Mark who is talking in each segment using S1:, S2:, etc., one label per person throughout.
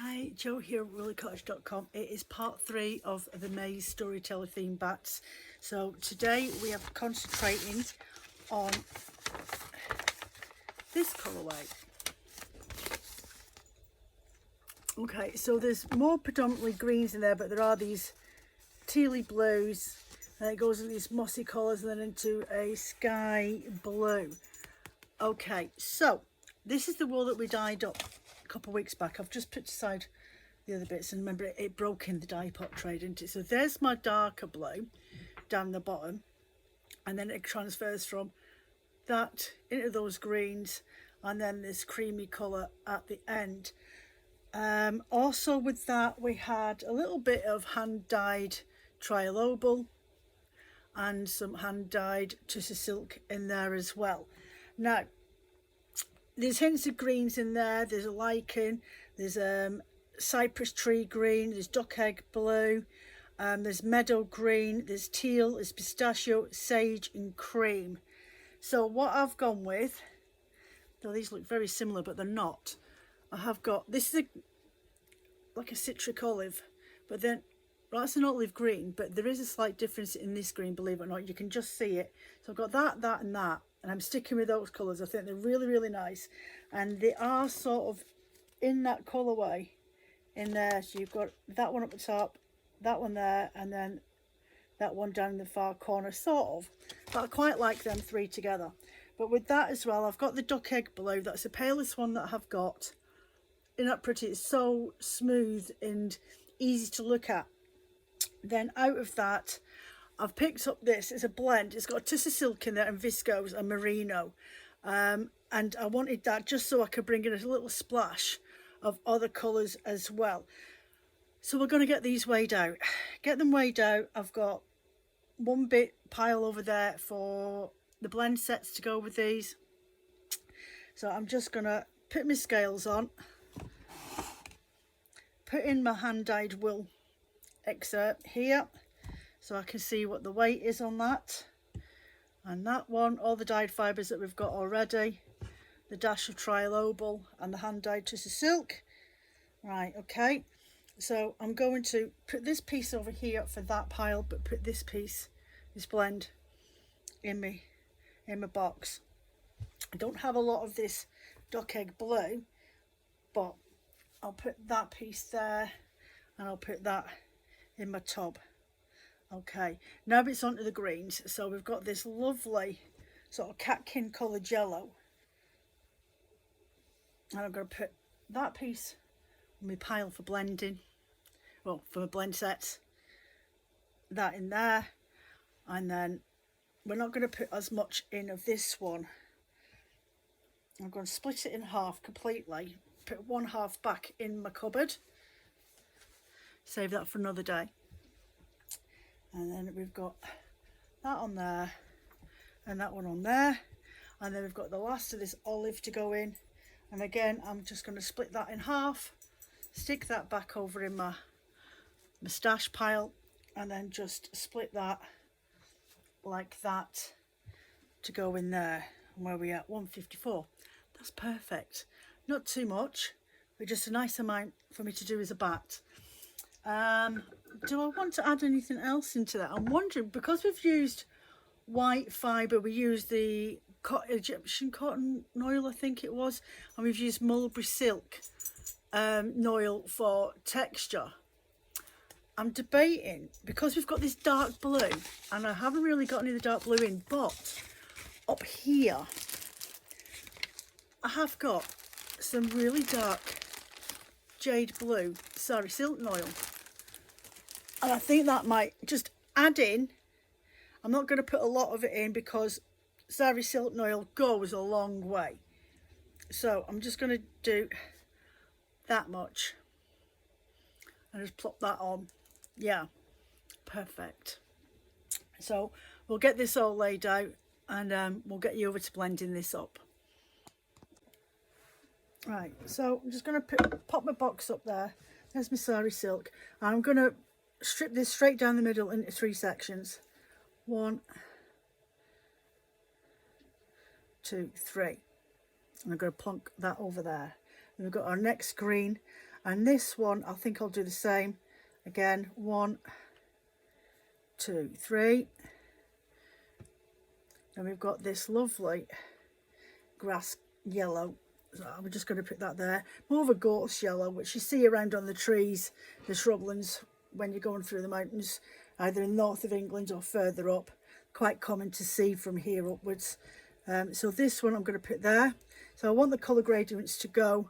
S1: Hi, Joe here at woollycottage.com. It is part 3 of the Maze Storyteller theme bats. So today we are concentrating on this colourway. Okay, so there's more predominantly greens in there, but there are these tealy blues, and it goes in these mossy colours and then into a sky blue. Okay, so this is the wool that we dyed up a couple of weeks back. I've just put aside the other bits, and remember it broke in the dye pot tray, didn't it? So there's my darker blue down the bottom, and then it transfers from that into those greens, and then this creamy colour at the end. Also with that we had a little bit of hand dyed trial and some hand dyed tussar silk in there as well. Now there's hints of greens in there. There's a lichen, there's cypress tree green, there's duck egg blue, there's meadow green, there's teal, there's pistachio, sage and cream. So what I've gone with, though these look very similar but they're not, I have got, this is like a citric olive, but then, well, that's an olive green, but there is a slight difference in this green, believe it or not. You can just see it. So I've got that and that, and I'm sticking with those colours. I think they're really nice, and they are sort of in that colourway in there. So you've got that one up the top, that one there, and then that one down in the far corner, sort of. But I quite like them three together. But with that as well, I've got the duck egg blue. That's the palest one that I have got. Isn't that pretty? It's so smooth and easy to look at. Then out of that, I've picked up this. It's a blend. It's got tussar silk in there and viscose and merino. And I wanted that just so I could bring in a little splash of other colours as well. So we're going to get these weighed out. Get them weighed out. I've got one bit pile over there for the blend sets to go with these. So I'm just going to put my scales on, put in my hand dyed wool excerpt here so I can see what the weight is on that, and that one, all the dyed fibres that we've got already, the dash of trial and the hand dyed tussar silk. Right, okay, so I'm going to put this piece over here for that pile, but put this piece, this blend, in my box. I don't have a lot of this duck egg blue, but I'll put that piece there and I'll put that in my tub. Okay, now it's onto the greens. So we've got this lovely sort of catkin coloured yellow, and I'm going to put that piece on my pile for blending, well, for my blend sets, that in there. And then we're not going to put as much in of this one. I'm going to split it in half completely, put one half back in my cupboard, save that for another day. And then we've got that on there and that one on there, and then we've got the last of this olive to go in. And again, I'm just going to split that in half, stick that back over in my stash pile, and then just split that like that to go in there. And where we at? 154. That's perfect. Not too much, but just a nice amount for me to do as a bat. Do I want to add anything else into that? I'm wondering, because we've used white fibre, we used the Egyptian cotton noil, I think it was, and we've used mulberry silk noil for texture. I'm debating, because we've got this dark blue, and I haven't really got any of the dark blue in, but up here I have got some really dark jade blue sari silk noil, and I think that might just add in. I'm not going to put a lot of it in because sari silk noil goes a long way, so I'm just going to do that much and just plop that on. Yeah, perfect. So we'll get this all laid out, and we'll get you over to blending this up. Right, so I'm just going to pop my box up there. There's my sari silk. I'm going to strip this straight down the middle into 3 sections. 1, 2, 3. And I'm going to plonk that over there. And we've got our next green, And this one, I think I'll do the same. Again, 1, 2, 3. And we've got this lovely grass yellow. So I'm just going to put that there. More of a gorse yellow, which you see around on the trees, the shrublands, when you're going through the mountains, either in the north of England or further up. Quite common to see from here upwards. So this one I'm going to put there. So I want the colour gradients to go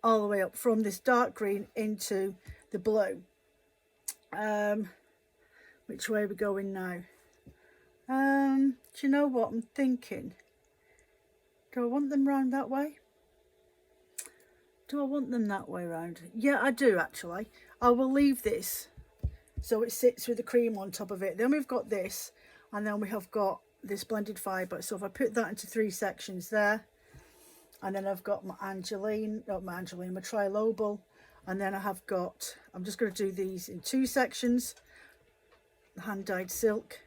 S1: all the way up from this dark green into the blue. Which way are we going now? Do you know what I'm thinking? Do I want them round that way? Do I want them that way round? Yeah, I do actually. I will leave this so it sits with the cream on top of it. Then we've got this, and then we have got this blended fibre. So if I put that into 3 sections there, and then I've got my my trilobal, and then I have got, I'm just going to do these in 2 sections, the hand-dyed silk.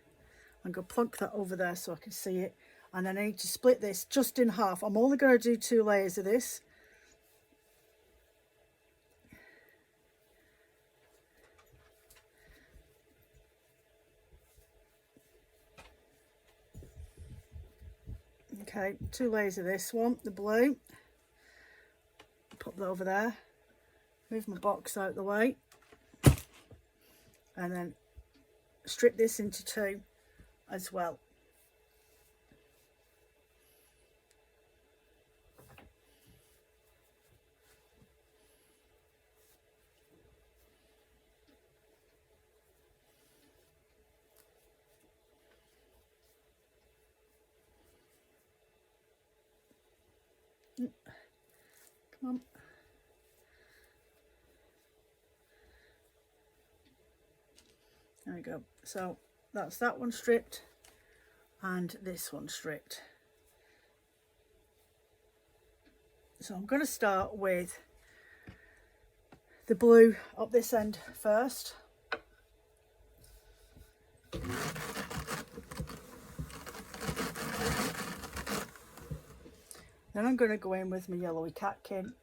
S1: I'm going to plonk that over there so I can see it. And then I need to split this just in half. I'm only going to do 2 layers of this. Okay, 2 layers of this one, the blue. Pop that over there. Move my box out the way. And then strip this into 2 as well. Come on. There we go. So that's that one stripped and this one stripped. So I'm going to start with the blue up this end first. Then I'm going to go in with my yellowy catkin,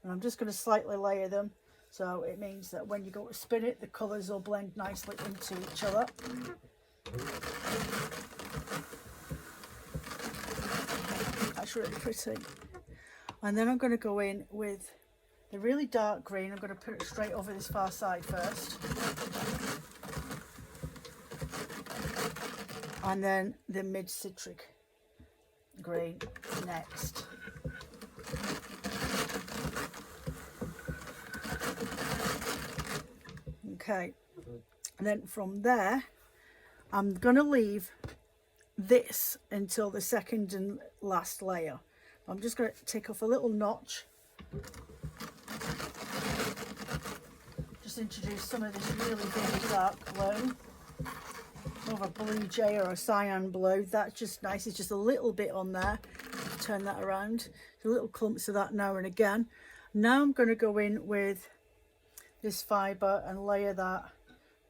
S1: and I'm just going to slightly layer them, so it means that when you go to spin it, the colours will blend nicely into each other. That's really pretty. And then I'm going to go in with the really dark green. I'm going to put it straight over this far side first. And then the mid-citric green next. Okay, and then from there I'm going to leave this until the second and last layer. I'm just going to take off a little notch, just introduce some of this really big dark blue, more of a blue jay or a cyan blue. That's just nice. It's just a little bit on there. Turn that around. There's little clumps of that now and again. Now I'm going to go in with this fibre and layer that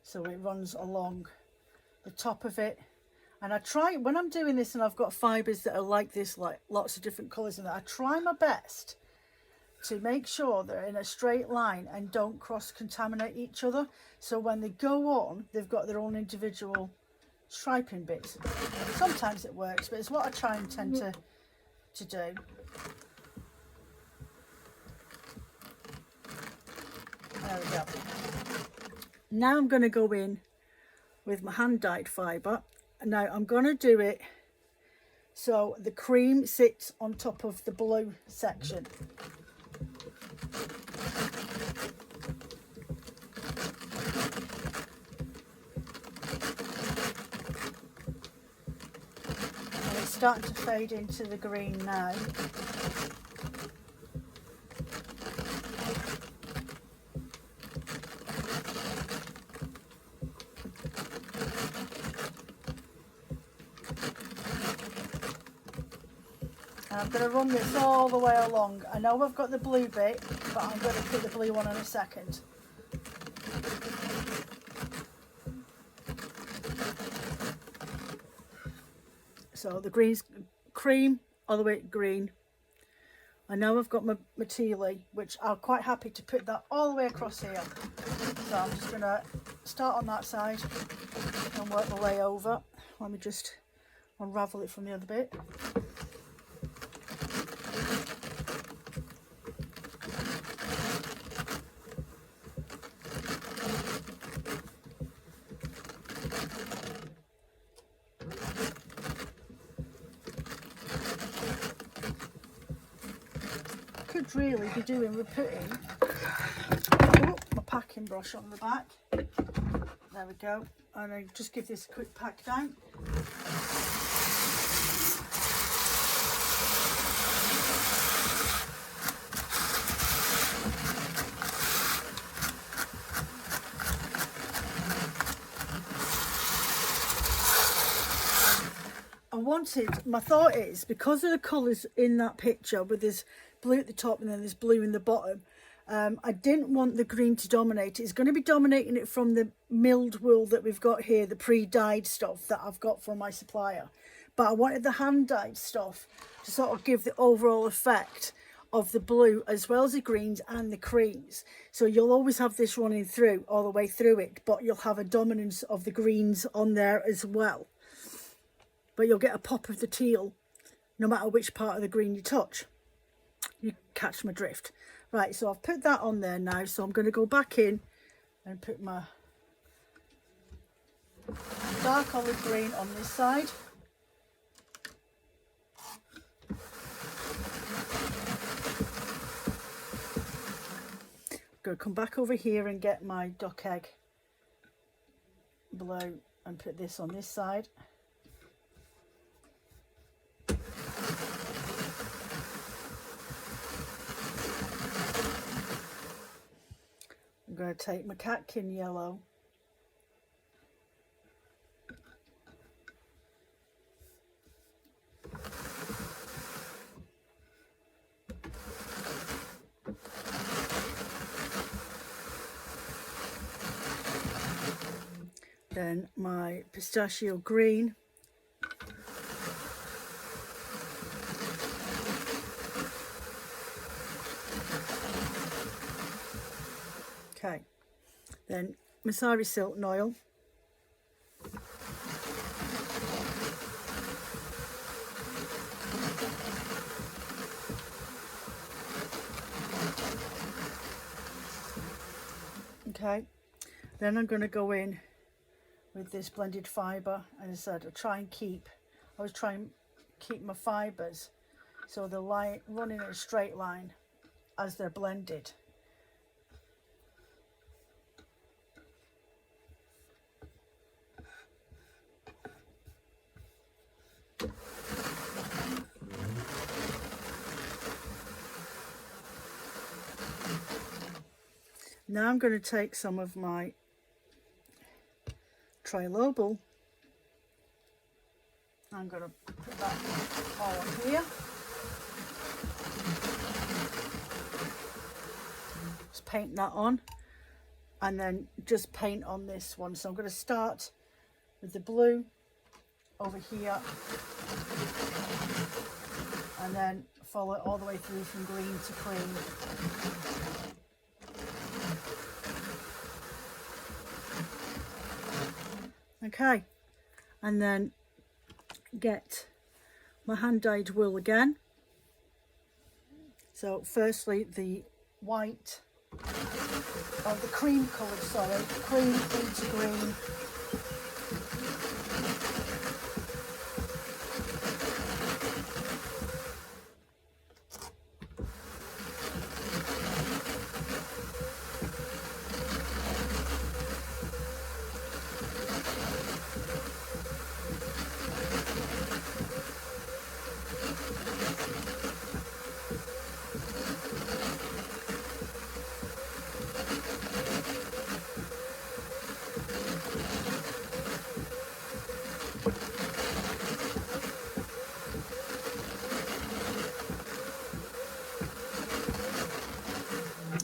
S1: so it runs along the top of it. And I try, when I'm doing this and I've got fibres that are like this, like lots of different colours in that, I try my best to make sure they're in a straight line and don't cross-contaminate each other. So when they go on, they've got their own individual striping bits. Sometimes it works, but it's what I try and tend to do. There we go. Now I'm going to go in with my hand-dyed fibre. Now I'm going to do it so the cream sits on top of the blue section. And it's starting to fade into the green now. I'm going to run this all the way along. I know I've got the blue bit, but I'm going to put the blue one in a second. So the green's cream all the way to green, And now I've got my tealie, which I'm quite happy to put that all the way across here. So I'm just going to start on that side and work my way over. Let me just unravel it from the other bit. Could really be doing with putting my packing brush on the back. There we go. And I just give this a quick pack down. My thought is, because of the colours in that picture, with this blue at the top and then this blue in the bottom, I didn't want the green to dominate. It's going to be dominating it from the milled wool that we've got here, the pre-dyed stuff that I've got from my supplier. But I wanted the hand-dyed stuff to sort of give the overall effect of the blue as well as the greens and the creams. So you'll always have this running through all the way through it, but you'll have a dominance of the greens on there as well. But you'll get a pop of the teal no matter which part of the green you touch. You catch my drift. Right, so I've put that on there now, so I'm going to go back in and put my dark olive green on this side. I'm going to come back over here and get my duck egg blue and put this on this side. I'm going to take my catkin yellow then my pistachio green, okay, then Masari Silton oil, okay, then I'm going to go in with this blended fibre. As I said, I was trying to keep my fibres so they're running in a straight line as they're blended. Now I'm going to take some of my trilobal. I'm going to put that all on here. Just paint that on and then just paint on this one. So I'm going to start with the blue over here and then follow it all the way through from green to cream. Okay, and then get my hand-dyed wool again. So firstly the white, or the cream coloured, sorry, cream into green.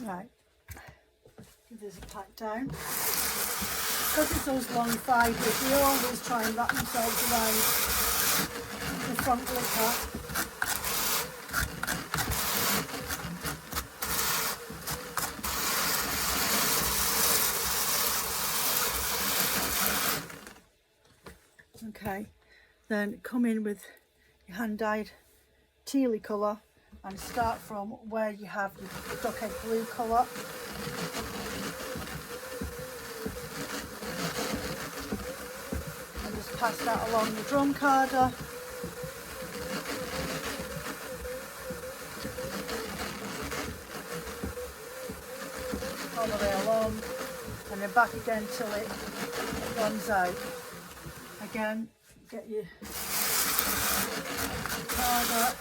S1: Right, give this a pat down. Because it's those long fibres, they always try and wrap themselves around the front like that. Then come in with your hand dyed tealy colour and start from where you have your duck egg blue colour. And just pass that along the drum carder. All the way along, and then back again till it runs out. Again, get your carder.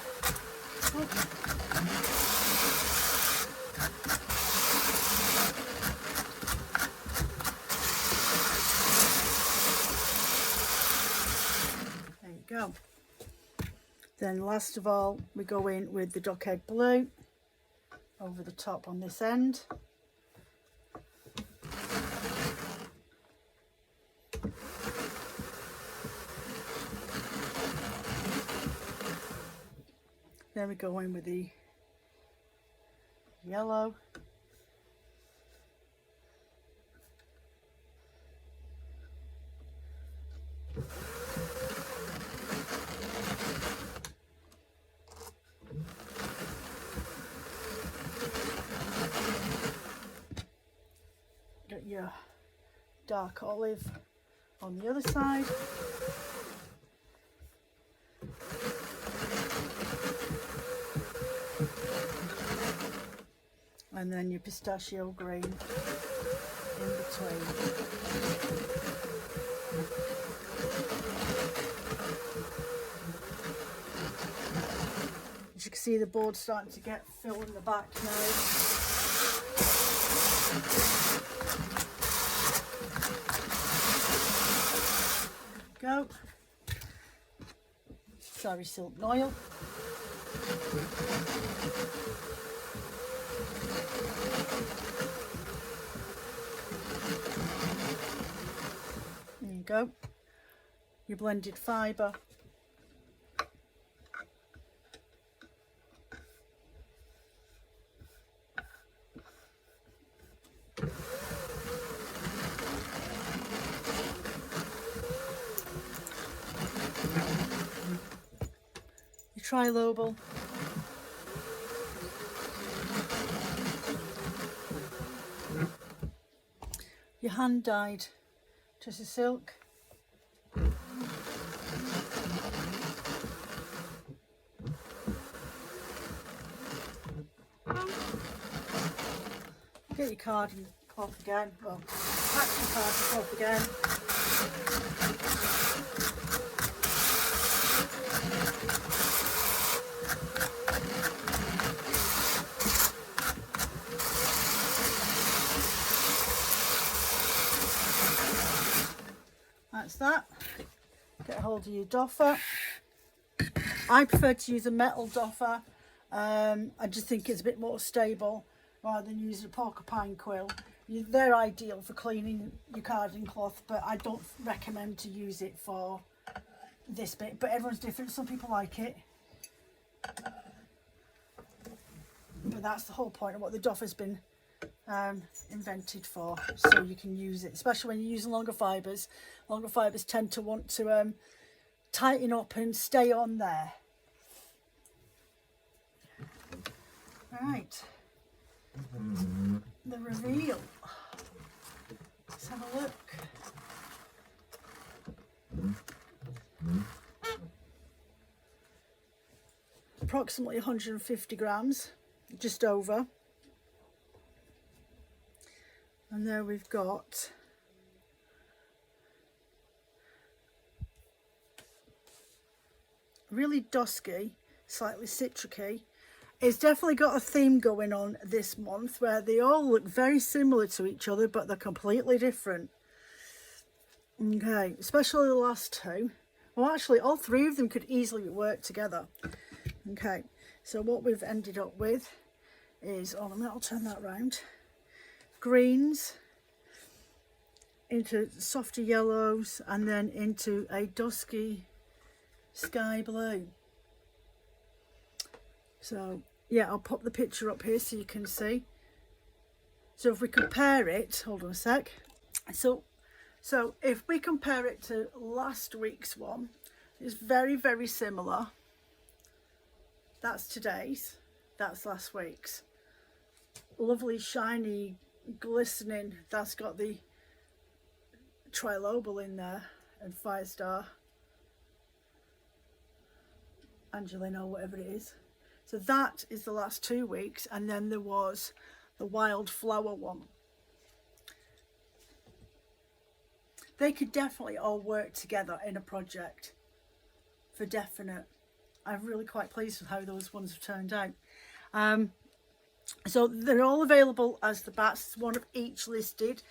S1: There you go. Then last of all, we go in with the duck egg blue over the top on this end. Then we go in with the yellow. Get your dark olive on the other side. And then your pistachio green in between. As you can see, the board's starting to get filled in the back now. Go. Sorry, silk oil. There you go. Your blended fibre. Your trilobal. Your hand dyed tissue silk. Get your carding cloth again, well, pack your carding cloth again. That's that. Get hold of your doffer. I prefer to use a metal doffer. I just think it's a bit more stable rather than using a porcupine quill. They're ideal for cleaning your carding cloth, but I don't recommend to use it for this bit. But everyone's different. Some people like it. But that's the whole point of what the doffer's been invented for, so you can use it, especially when you're using longer fibres. Longer fibres tend to want to tighten up and stay on there. Right, the reveal. Let's have a look. Approximately 150 grams, just over. And there we've got really dusky, slightly citricy. It's definitely got a theme going on this month where they all look very similar to each other, but they're completely different. Okay, especially the last two. Well, actually, all three of them could easily work together. Okay, so what we've ended up with is, I'll turn that round. Greens into softer yellows and then into a dusky sky blue. So yeah, I'll pop the picture up here so you can see. So if we compare it, hold on a sec. So if we compare it to last week's one, It's very, very similar. That's today's, that's last week's. Lovely, shiny, glistening. That's got the trilobal in there and Firestar, Angelino, whatever it is. So that is the last 2 weeks, and then there was the wildflower one. They could definitely all work together in a project, for definite. I'm really quite pleased with how those ones have turned out. So they're all available as the batts, one of each listed.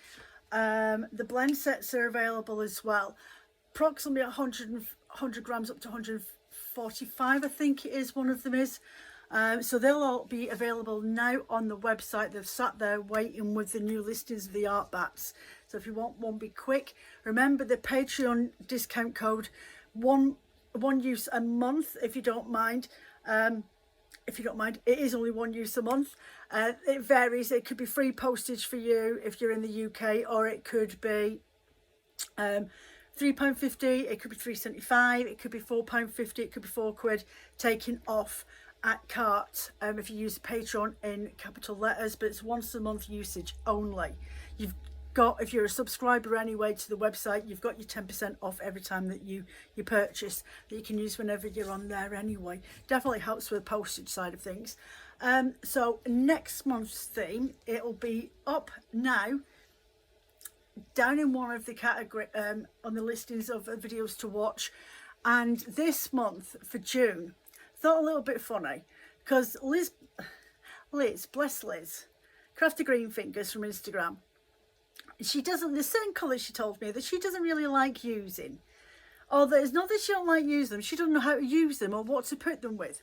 S1: The blend sets are available as well. Approximately 100 grams up to 145, I think it is, one of them is. So they'll all be available now on the website. They've sat there waiting with the new listings of the art bats. So if you want one, be quick. Remember the Patreon discount code, one use a month, if you don't mind. If you don't mind, it is only 1 use a month. It varies. It could be free postage for you if you're in the UK, or it could be £3.50, it could be £3.75, it could be £4.50, it could be £4 taken off at cart if you use Patreon in capital letters, but it's once a month usage only. You've got, if you're a subscriber anyway to the website, you've got your 10% off every time that you purchase, that you can use whenever you're on there anyway. Definitely helps with the postage side of things. So next month's theme, it'll be up now down in one of the category on the listings of videos to watch. And this month for June, thought a little bit funny, because Liz, bless Liz, Crafty Green Fingers from Instagram, she doesn't, there's certain colours she told me that she doesn't really like using, or that it's not that she don't like use them, she doesn't know how to use them or what to put them with.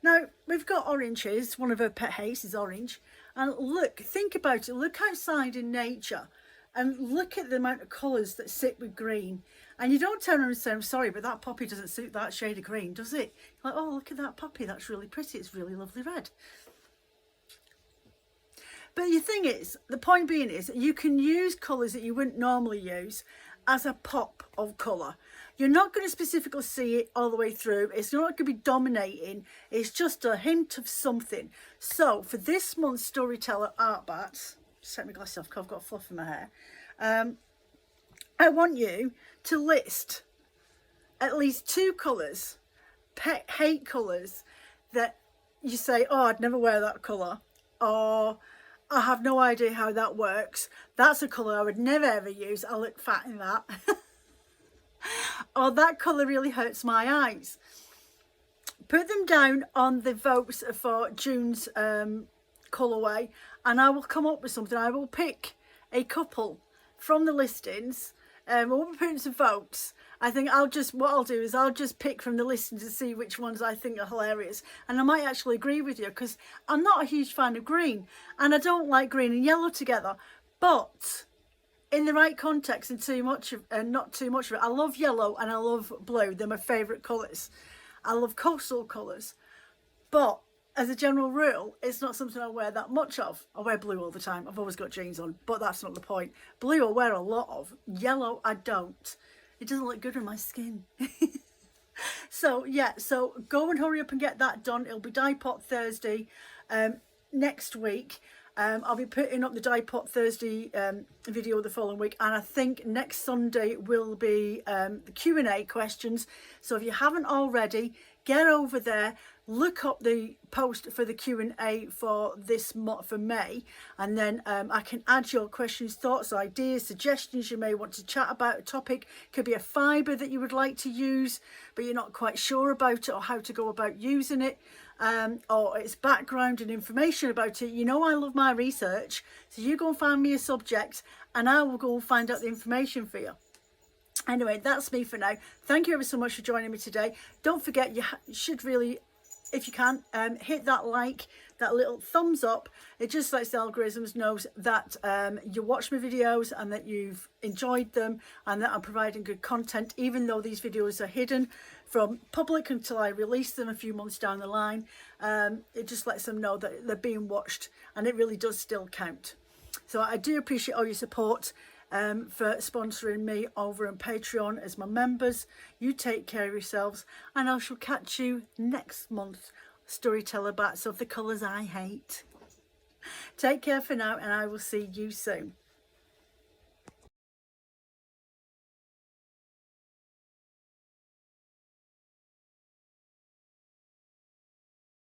S1: Now we've got oranges, one of her pet hates is orange, and look, think about it, look outside in nature and look at the amount of colours that sit with green, and you don't turn around and say, I'm sorry, but that poppy doesn't suit that shade of green, does it? Like, oh, look at that poppy, that's really pretty, it's really lovely red. But the thing is, the point being is, you can use colours that you wouldn't normally use as a pop of colour. You're not going to specifically see it all the way through. It's not going to be dominating. It's just a hint of something. So for this month's Storyteller Art Bats, just take my glasses off because I've got fluff in my hair. I want you to list at least 2 colours, pet hate colours, that you say, oh, I'd never wear that colour, or I have no idea how that works. That's a colour I would never ever use. I look fat in that. Or that colour really hurts my eyes. Put them down on the votes for June's colourway, and I will come up with something. I will pick a couple from the listings. We'll be putting some votes. I think what I'll do is I'll just pick from the listings to see which ones I think are hilarious. And I might actually agree with you, because I'm not a huge fan of green, and I don't like green and yellow together. But in the right context and not too much of it. I love yellow and I love blue. They're my favourite colours. I love coastal colours. But as a general rule, it's not something I wear that much of. I wear blue all the time. I've always got jeans on, but that's not the point. Blue I wear a lot of. Yellow I don't. It doesn't look good on my skin. So yeah, so go and hurry up and get that done. It'll be Die Pot Thursday next week. I'll be putting up the Die Pot Thursday video the following week, and I think next Sunday will be the Q&A questions. So if you haven't already, get over there, look up the post for the Q&A for this month, for May, and then I can add your questions, thoughts, ideas, suggestions you may want to chat about. A topic could be a fibre that you would like to use but you're not quite sure about it, or how to go about using it, or its background and information about it. You know I love my research, so you go and find me a subject and I will go and find out the information for you. Anyway, that's me for now. Thank you ever so much for joining me today. Don't forget, you should really, if you can, hit that like, that little thumbs up. It just lets the algorithms know that you watch my videos and that you've enjoyed them and that I'm providing good content, even though these videos are hidden from public until I release them a few months down the line. It just lets them know that they're being watched, and it really does still count. So I do appreciate all your support. for sponsoring me over on Patreon as my members. You take care of yourselves, and I shall catch you next month. Storyteller Bats of the Colours I Hate. Take care for now, and I will see you soon.